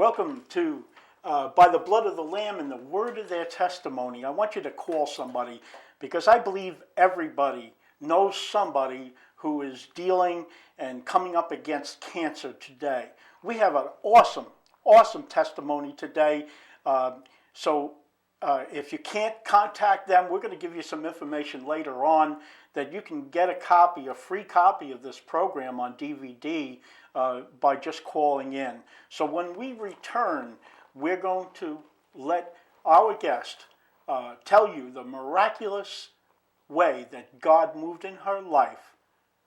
Welcome to By the Blood of the Lamb and the Word of Their Testimony. I want you to call somebody because I believe everybody knows somebody who is dealing and coming up against cancer today. We have an awesome testimony today. If you can't contact them, we're going to give you some information later on that you can get a free copy of this program on DVD by just calling in. So when we return, we're going to let our guest tell you the miraculous way that God moved in her life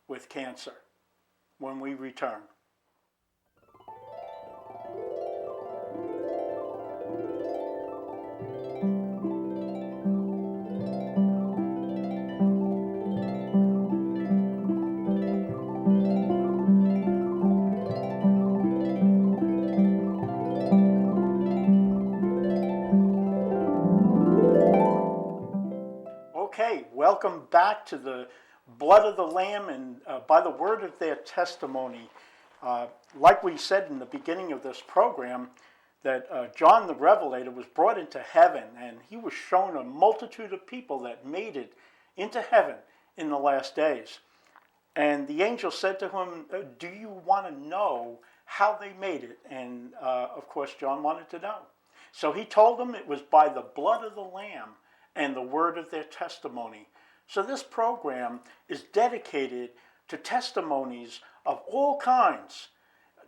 with cancer when we return. Okay, welcome back to the Blood of the Lamb and by the Word of Their Testimony. Like we said in the beginning of this program, that John the Revelator was brought into heaven and he was shown a multitude of people that made it into heaven in the last days. And the angel said to him, do you want to know how they made it? And of course John wanted to know. So he told them it was by the blood of the Lamb and the word of their testimony. So this program is dedicated to testimonies of all kinds.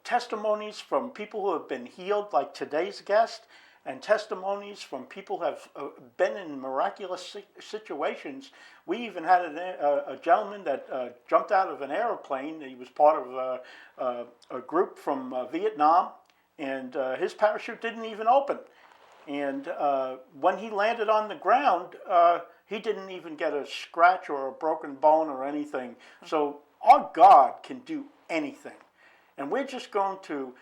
Testimonies from people who have been healed, like today's guest, and testimonies from people who have been in miraculous situations. We even had a gentleman that jumped out of an airplane. He was part of a group from Vietnam, and his parachute didn't even open. And when he landed on the ground, he didn't even get a scratch or a broken bone or anything. So our God can do anything. And we're just going to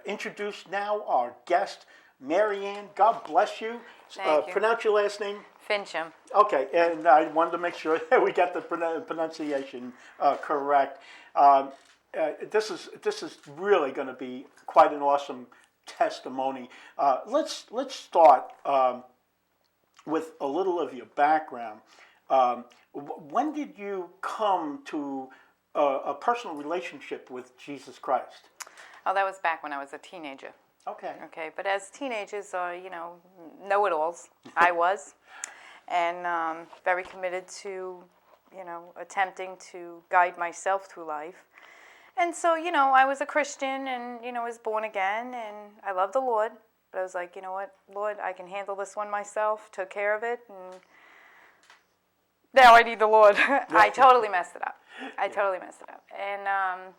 introduce now our guest, Mary Ann. God bless you. Thank you. Pronounce your last name? Fincham. Okay, and I wanted to make sure that we got the pronunciation correct. This is really going to be quite an awesome testimony. Let's start with a little of your background. When did you come to a personal relationship with Jesus Christ? Oh, that was back when I was a teenager. Okay. Okay, but as teenagers are, know-it-alls. I was, and very committed to, attempting to guide myself through life. And so, I was a Christian and, was born again, and I loved the Lord. But I was like, you know what, Lord, I can handle this one myself, took care of it, and now I need the Lord. I totally messed it up. And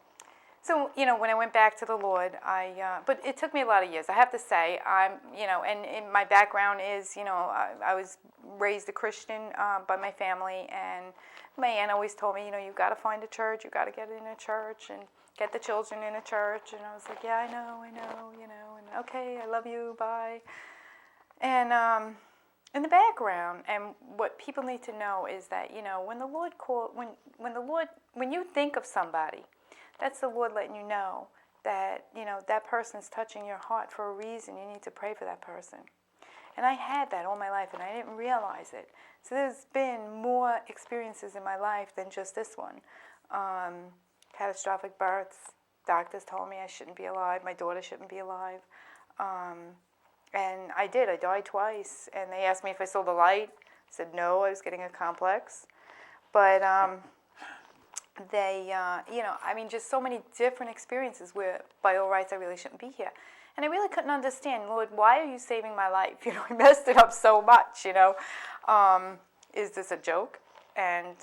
so, when I went back to the Lord, but it took me a lot of years. I have to say, and my background is, I was raised a Christian by my family, and my aunt always told me, you've got to find a church, you've got to get in a church, and get the children in a church. And I was like, yeah, I know, and okay, I love you, bye. And in the background, and what people need to know is that, when the Lord when you think of somebody, that's the Lord letting you know that, that person's touching your heart for a reason. You need to pray for that person. And I had that all my life, and I didn't realize it. So there's been more experiences in my life than just this one. Catastrophic births. Doctors told me I shouldn't be alive. My daughter shouldn't be alive. And I did. I died twice. And they asked me if I saw the light. I said no, I was getting a complex. But just so many different experiences where, by all rights, I really shouldn't be here. And I really couldn't understand, Lord, why are you saving my life? I messed it up so much, Is this a joke? And